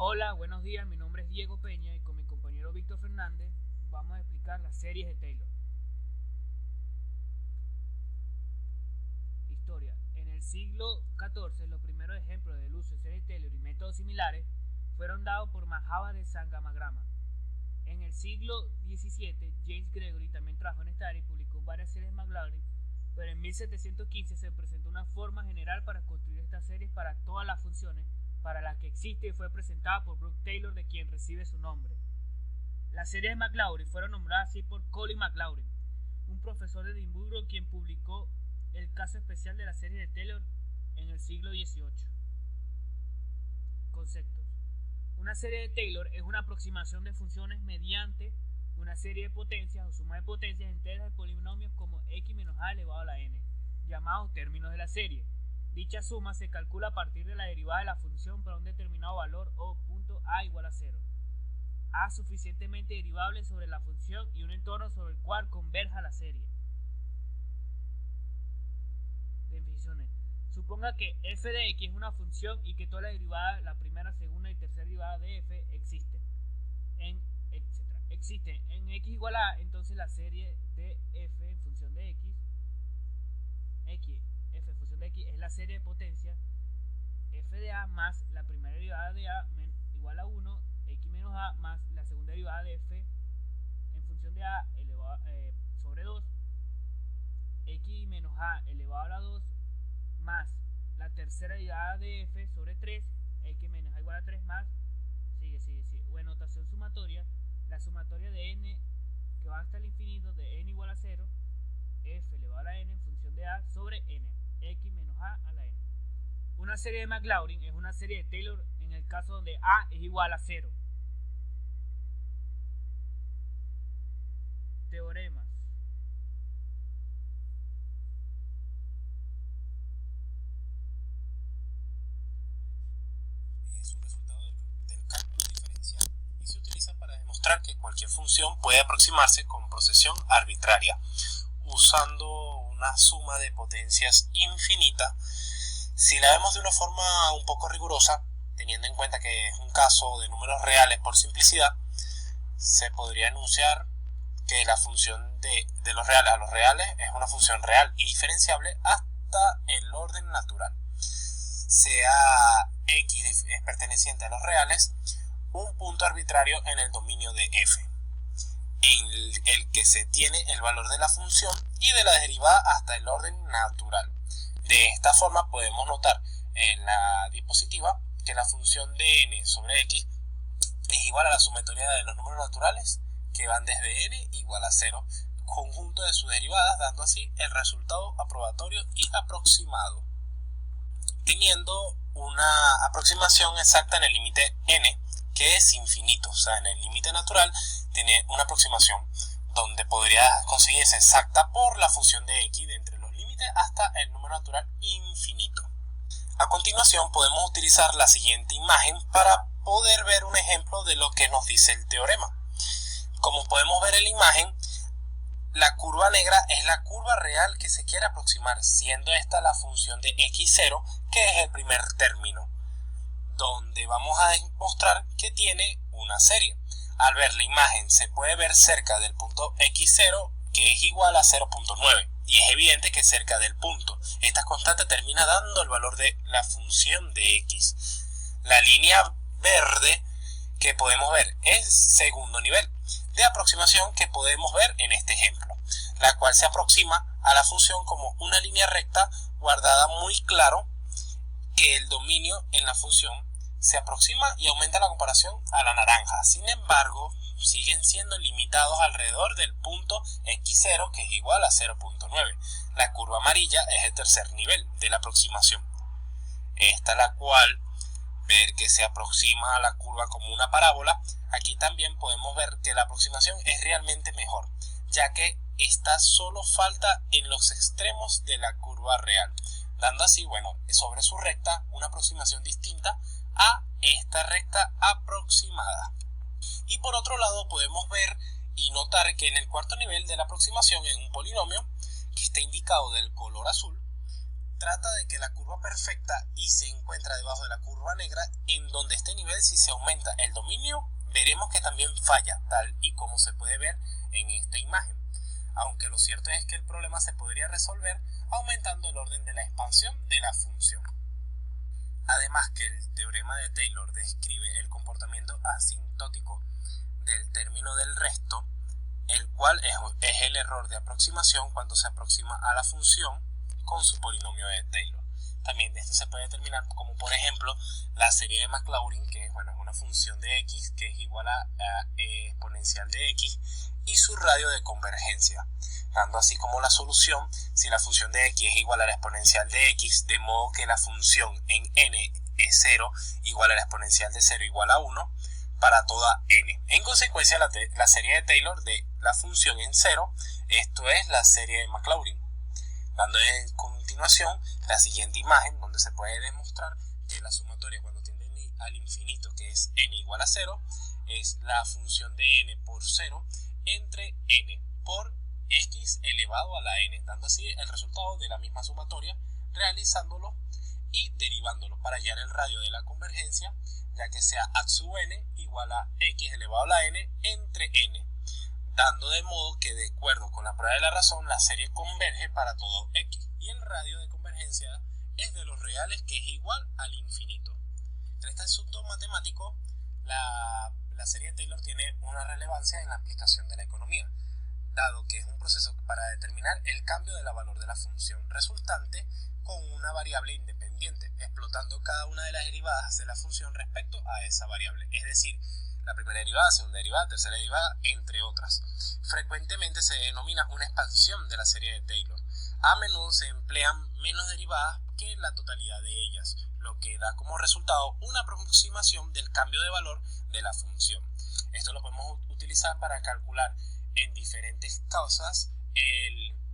Hola, buenos días, mi nombre es Diego Peña y con mi compañero Víctor Fernández vamos a explicar las series de Taylor. Historia. En el siglo XIV, los primeros ejemplos del uso de series de Taylor y métodos similares fueron dados por Mahava de Sangamagrama. En el siglo XVII, James Gregory también trabajó en esta área y publicó varias series Maclaurin, pero en 1715 se presentó una forma general para construir estas series para todas las funciones para las que existe y fue presentada por Brooke Taylor, de quien recibe su nombre. Las series de Maclaurin fueron nombradas así por Colin Maclaurin, un profesor de Edimburgo quien publicó el caso especial de la serie de Taylor en el siglo XVIII. Conceptos. Una serie de Taylor es una aproximación de funciones mediante una serie de potencias o suma de potencias enteras de polinomios como x menos a elevado a la n, llamados términos de la serie. Dicha suma se calcula a partir de la derivada de la función para un determinado valor o punto a igual a 0. A suficientemente derivable sobre la función y un entorno sobre el cual converja la serie. Definiciones. Suponga que f de x es una función y que todas las derivadas, la primera, segunda y tercera derivada de f existen en x igual a, entonces la serie de f en función de x f en función de x es la serie de potencia f de a más la primera derivada de a igual a 1, x menos a más la segunda derivada de f en función de a elevado sobre 2, x menos a elevado a la 2 más la tercera derivada de f sobre 3, x menos a igual a 3 más, sigue. Bueno, notación sumatoria, la sumatoria de n que va hasta el infinito de n igual a 0, f elevado a la n en función de a sobre n, x menos a la n. Una serie de Maclaurin es una serie de Taylor en el caso donde a es igual a 0. Teoremas. Es un resultado del cálculo diferencial y se utiliza para demostrar que cualquier función puede aproximarse con procesión arbitraria usando una suma de potencias infinita. Si la vemos de una forma un poco rigurosa, teniendo en cuenta que es un caso de números reales por simplicidad, se podría enunciar que la función de los reales a los reales es una función real y diferenciable hasta el orden natural. Sea x es perteneciente a los reales, un punto arbitrario en el dominio de f, en el que se tiene el valor de la función y de la derivada hasta el orden natural. De esta forma podemos notar en la diapositiva que la función de n sobre x es igual a la sumatoria de los números naturales que van desde n igual a 0, conjunto de sus derivadas, dando así el resultado aprobatorio y aproximado. Teniendo una aproximación exacta en el límite n, que es infinito, o sea, en el límite natural tiene una aproximación donde podría conseguirse exacta por la función de x de entre los límites hasta el número natural infinito. A continuación podemos utilizar la siguiente imagen para poder ver un ejemplo de lo que nos dice el teorema. Como podemos ver en la imagen, la curva negra es la curva real que se quiere aproximar, siendo esta la función de x0, que es el primer término, donde vamos a demostrar que tiene una serie. Al ver la imagen se puede ver cerca del punto x0, que es igual a 0.9, y es evidente que cerca del punto esta constante termina dando el valor de la función de x. La línea verde que podemos ver es segundo nivel de aproximación que podemos ver en este ejemplo, la cual se aproxima a la función como una línea recta guardada muy claro que el dominio en la función se aproxima y aumenta la comparación a la naranja. Sin embargo, siguen siendo limitados alrededor del punto x0, que es igual a 0.9. La curva amarilla es el tercer nivel de la aproximación. Esta la cual ver que se aproxima a la curva como una parábola. Aquí también podemos ver que la aproximación es realmente mejor, ya que esta solo falta en los extremos de la curva real, dando así, sobre su recta una aproximación distinta a esta recta aproximada. Y por otro lado podemos ver y notar que en el cuarto nivel de la aproximación, en un polinomio que está indicado del color azul, trata de que la curva perfecta y se encuentra debajo de la curva negra, en donde este nivel, si se aumenta el dominio, veremos que también falla, tal y como se puede ver en esta imagen. Aunque lo cierto es que el problema se podría resolver aumentando el orden de la expansión de la función. Además que el teorema de Taylor describe el comportamiento asintótico del término del resto, el cual es el error de aproximación cuando se aproxima a la función con su polinomio de Taylor. También de esto se puede determinar como por ejemplo la serie de Maclaurin, que es una función de x que es igual a exponencial de x y su radio de convergencia, dando así como la solución si la función de x es igual a la exponencial de x, de modo que la función en n es 0 igual a la exponencial de 0 igual a 1 para toda n. En consecuencia, la serie de Taylor de la función en 0, esto es la serie de Maclaurin. Dando en continuación la siguiente imagen, donde se puede demostrar que la sumatoria cuando tiende al infinito, que es n igual a 0, es la función de n por 0 entre n por x elevado a la n, dando así el resultado de la misma sumatoria, realizándolo y derivándolo para hallar el radio de la convergencia, ya que sea a sub n igual a x elevado a la n entre n, dando de modo que de acuerdo con la prueba de la razón la serie converge para todo x y el radio de convergencia es de los reales, que es igual al infinito. En este asunto matemático la serie de Taylor tiene una relevancia en la aplicación de la economía, dado que es un proceso para determinar el cambio de la valor de la función resultante con una variable independiente, explotando cada una de las derivadas de la función respecto a esa variable, es decir, la primera derivada, segunda derivada, tercera derivada, entre otras. Frecuentemente se denomina una expansión de la serie de Taylor. A menudo se emplean menos derivadas que la totalidad de ellas, lo que da como resultado una aproximación del cambio de valor de la función. Esto lo podemos utilizar para calcular en diferentes causas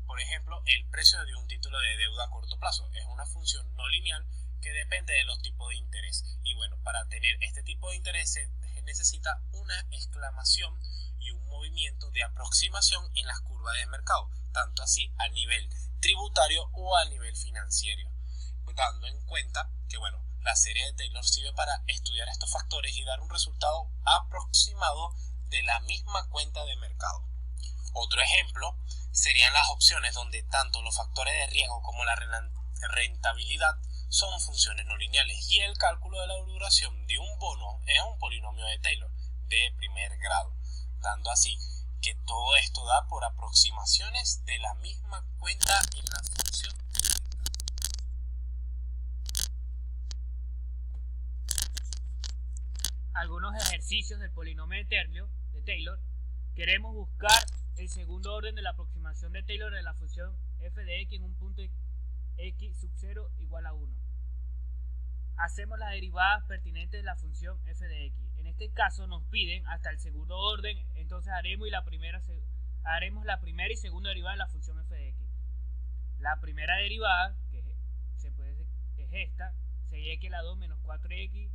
por ejemplo, el precio de un título de deuda a corto plazo. Es una función no lineal que depende de los tipos de interés. Y bueno, para tener este tipo de interés se necesita una exclamación y un movimiento de aproximación en las curvas de mercado, tanto así a nivel tributario o a nivel financiero, dando en cuenta que la serie de Taylor sirve para estudiar estos factores y dar un resultado aproximado de la misma cuenta de mercado. Otro ejemplo serían las opciones donde tanto los factores de riesgo como la rentabilidad son funciones no lineales y el cálculo de la duración de un bono es un polinomio de Taylor de primer grado, dando así que todo esto da por aproximaciones de la misma cuenta en la función. Algunos ejercicios del polinomio de Taylor. Queremos buscar el segundo orden de la aproximación de Taylor de la función f de x en un punto x sub 0 igual a 1. Hacemos las derivadas pertinentes de la función f de x. En este caso nos piden hasta el segundo orden, entonces haremos la primera y segunda derivada de la función f de x. La primera derivada, que es esta, sería x a la 2 menos 4x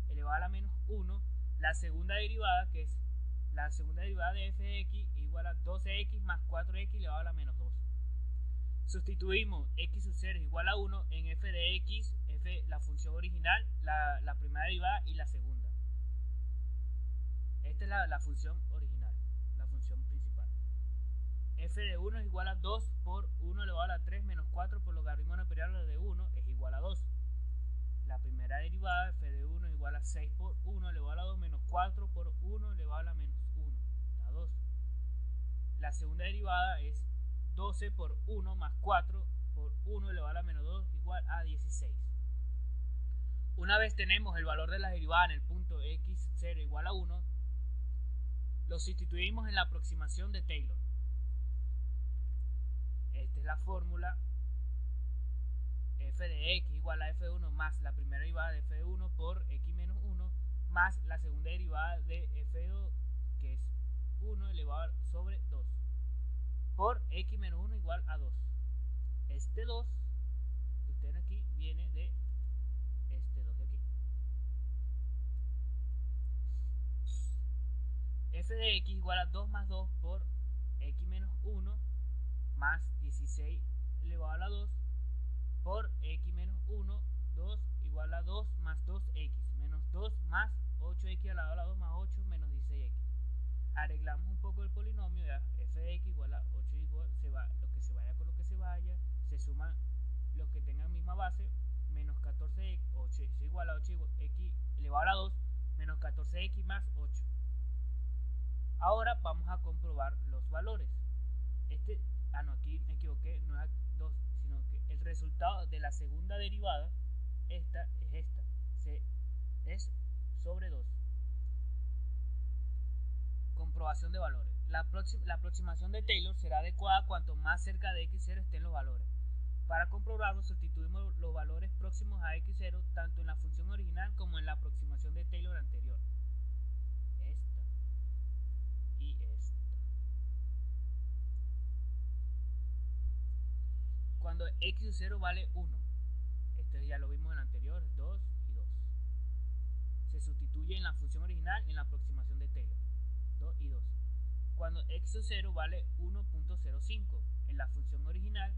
elevado a la menos 1. La segunda derivada, que es la segunda derivada de f de x, igual a 12x más 4x elevado a la menos 2. Sustituimos x sub 0 igual a 1 en f de x, la función original, la primera derivada y la segunda. Esta es la función original, la función principal. F de 1 es igual a 2 por 1 elevado a la 3 menos 4 por logaritmo imperial de 1 es igual a 2. La primera derivada, f de 1 es igual a 6 por 1 elevado a la 2 menos 4 por 1 elevado a la menos 1, da 2. La segunda derivada es 12 por 1 más 4 por 1 elevado a la menos 2 igual a 16. Una vez tenemos el valor de la derivada en el punto x0 igual a 1, lo sustituimos en la aproximación de Taylor. Esta es la fórmula: f de x igual a f1 más la primera derivada de f1 por x menos 1 más la segunda derivada de f2, que es 1 elevado sobre 2 por x menos 1 igual a 2. Este 2 que ustedes ven aquí viene de este 2 de aquí. F de x igual a 2 más 2 por x menos 1 más 16 elevado a la 2 por x menos 1, 2 igual a 2 más 2x, menos 2 más 8x al lado de la 2 más 8 menos 16x. Arreglamos un poco el polinomio, ya f de x igual a 8 igual, lo que se vaya con lo que se vaya, se suman los que tengan misma base, menos 14x, 8 es igual a 8x elevado a la 2, menos 14x más 8. Ahora vamos a comprobar los valores. Aquí me equivoqué, no es 2, sino que el resultado de la segunda derivada, esta, es sobre 2. Comprobación de valores. La aproximación de Taylor será adecuada cuanto más cerca de x0 estén los valores. Para comprobarlo, sustituimos los valores próximos a x0 tanto en la función original como en la aproximación de Taylor anterior. Esta y esta. Cuando x0 vale 1, esto ya lo vimos en el anterior, 2 y 2. Se sustituye en la función original y en la aproximación de Taylor. 2 y 2. Cuando x0 vale 1.05 en la función original,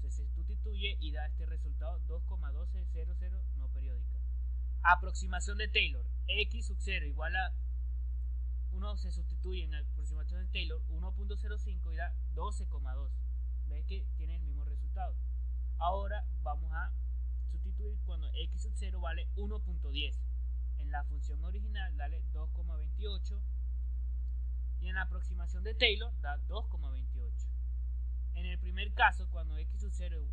se sustituye y da este resultado 2,1200 no periódica. Aproximación de Taylor. x0 igual a 1 se sustituye en la aproximación de Taylor 1.05 y da 12,2. ¿Ves que tiene el mismo resultado? Ahora vamos a sustituir cuando x0 vale 1.10. En la función original dale 2,28 y en la aproximación de Taylor da 2,28. En el primer caso, cuando x0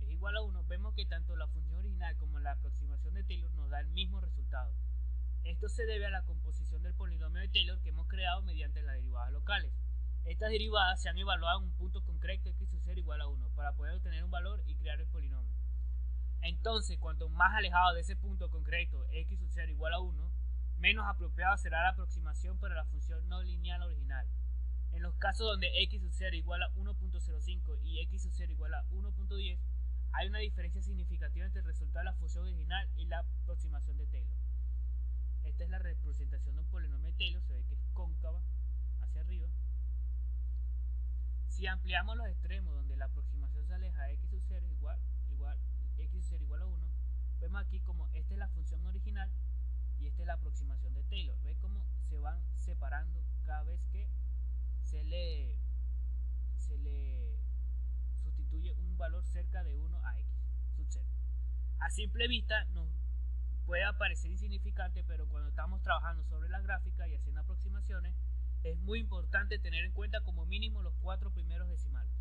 es igual a 1, vemos que tanto la función original como la aproximación de Taylor nos da el mismo resultado. Esto se debe a la composición del polinomio de Taylor que hemos creado mediante las derivadas locales. Estas derivadas se han evaluado en un punto concreto x0 igual a 1 para poder obtener un valor y crear el polinomio. Entonces, cuanto más alejado de ese punto concreto x0 igual a 1, menos apropiada será la aproximación para la función no lineal original. En los casos donde x0 igual a 1.05 y x0 igual a 1.10, hay una diferencia significativa entre el resultado de la función original y la aproximación de Taylor. Esta es la representación de un polinomio de Taylor, se ve que es cóncava hacia arriba. Si ampliamos los extremos donde la aproximación se aleja de x0 x0 igual a 1, vemos aquí como esta es la función original y esta es la aproximación de Taylor. ¿Ves cómo se van separando cada vez que se le sustituye un valor cerca de 1 a x sub 0? A simple vista nos puede parecer insignificante, pero cuando estamos trabajando sobre la gráfica y haciendo aproximaciones, es muy importante tener en cuenta como mínimo los 4 primeros decimales.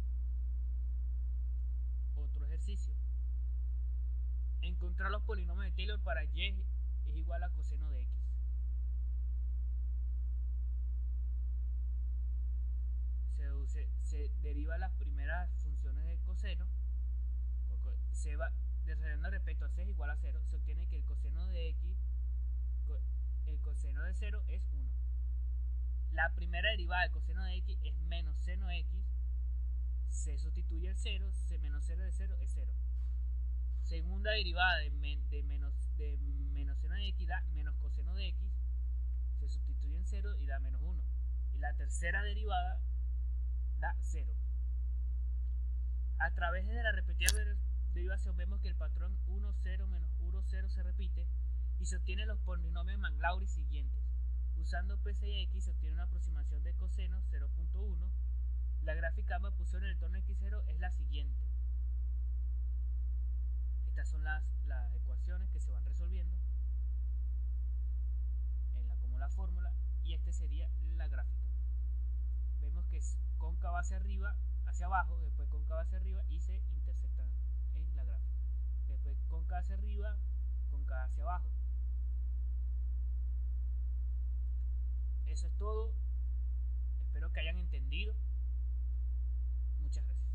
Otro ejercicio. Encontrar los polinomios de Taylor para y es igual a coseno de x. Se deriva las primeras funciones del coseno. Se va desarrollando respecto a c es igual a 0. Se obtiene que el coseno de x, el coseno de 0 es 1. La primera derivada del coseno de x es menos seno de x. Se sustituye el 0, menos 0 de 0 es 0. Segunda derivada de menos seno de x da menos coseno de x. Se sustituye en 0 y da menos 1. Y la tercera derivada da 0. A través de la repetida derivación vemos que el patrón 1, 0, menos 1, 0 se repite y se obtienen los polinomios Manlaurin siguientes. Usando P6x se obtiene una aproximación de coseno 0.1. La gráfica ambas posiciones en el entorno x0 es la siguiente. Estas son las ecuaciones que se van resolviendo como la fórmula, y esta sería la gráfica. Vemos que es cóncava hacia arriba, hacia abajo, después cóncava hacia arriba y se intersectan en la gráfica. Después cóncava hacia arriba, cóncava hacia abajo. Eso es todo. Espero que hayan entendido. Muchas gracias.